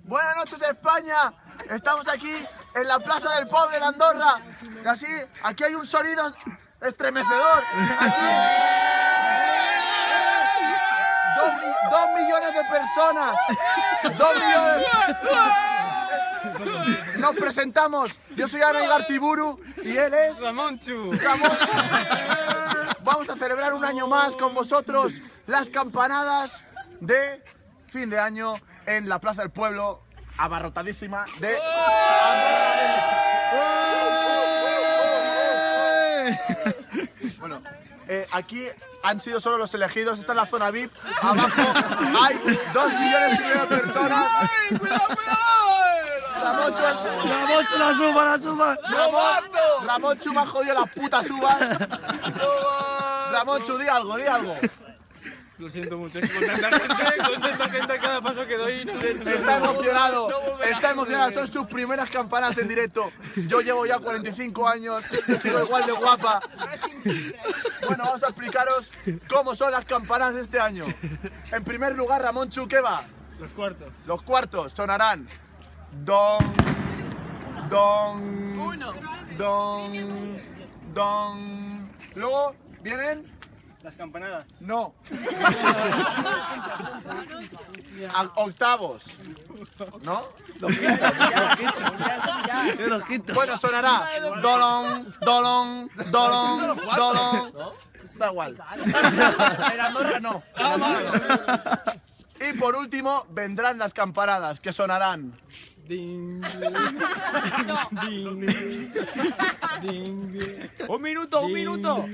Buenas noches, España. Estamos aquí en la Plaza del Poble de Andorra. Y así, aquí hay un sonido estremecedor. Aquí, 2 millones de personas. 2 millones. Nos presentamos. Yo soy Ana Igartiburu y él es Ramonchu. Vamos a celebrar un año más con vosotros las campanadas de fin de año en la Plaza del Pueblo, abarrotadísima de Bueno, aquí han sido solo los elegidos. Esta es la zona VIP. Abajo hay 2 millones y medio de personas. Ramonchu, la suba. Ramonchu me ha jodido las putas uvas. Ramonchu, di algo. Lo siento mucho, es que con tanta gente cada paso que doy, no sé. Está emocionado, son sus primeras campanadas en directo. Yo llevo ya 45 años y sigo igual de guapa. Bueno, vamos a explicaros cómo son las campanadas de este año. En primer lugar, Ramonchu, ¿qué va? Los cuartos. Los cuartos sonarán don, don, Uno. don, don. Luego vienen. Las campanadas. No. Octavos. ¿No? Bueno, sonará. Dolón, dolón, dolón, dolón. Da igual. En Andorra no. Y por último vendrán las campanadas, que sonarán. Ding. Ding. Ding. Un minuto.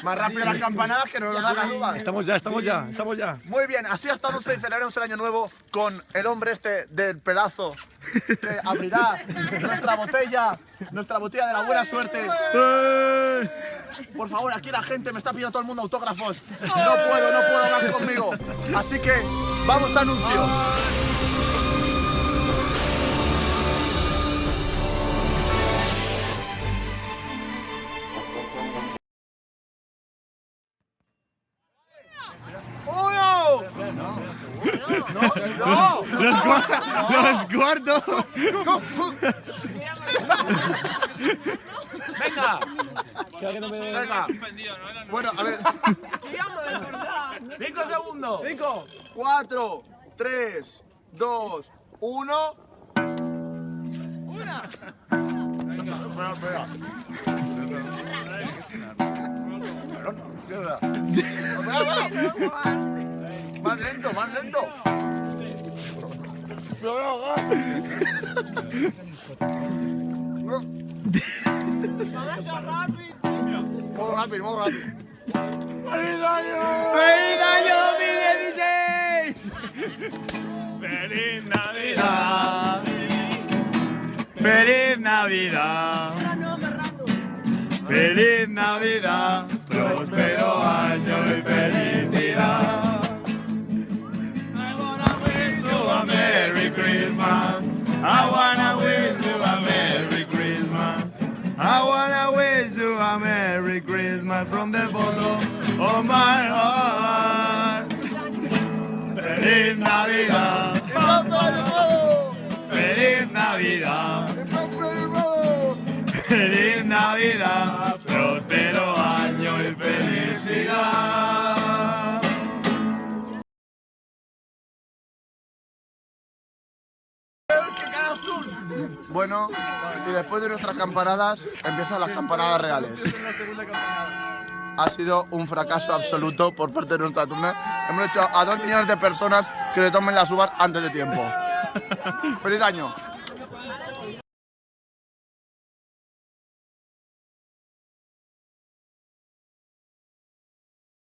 Más rápido las campanadas que nos lo dan las uvas. Estamos ya. Muy bien, así hasta 12 y celebraremos el año nuevo con el hombre este del pedazo que abrirá nuestra botella de la buena suerte. Por favor, aquí la gente me está pidiendo todo el mundo autógrafos. No puedo más conmigo. Así que vamos a anuncios. ¡No! Los cuartos. Venga. Venga. Bueno, a ver. 5 segundos. 4, 3, 2, 1. Espera. Más lento. Muy rápido. ¡Feliz año 2016! ¡Feliz Navidad! ¡Feliz Navidad! ¡Feliz Navidad! ¡Próspero año y felicidad! I wanna wish you a Merry Christmas. I wanna wish you a Merry Christmas. I wanna wish you a Merry Christmas from the bottom of my heart. ¡Feliz Navidad! ¡Feliz Navidad! ¡Feliz Navidad! ¡Próspero año y felicidad! Bueno, y después de nuestras campanadas empiezan las campanadas reales. Ha sido un fracaso absoluto por parte de nuestra turno. Hemos hecho a 2 millones de personas que le tomen las uvas antes de tiempo. ¡Feliz año!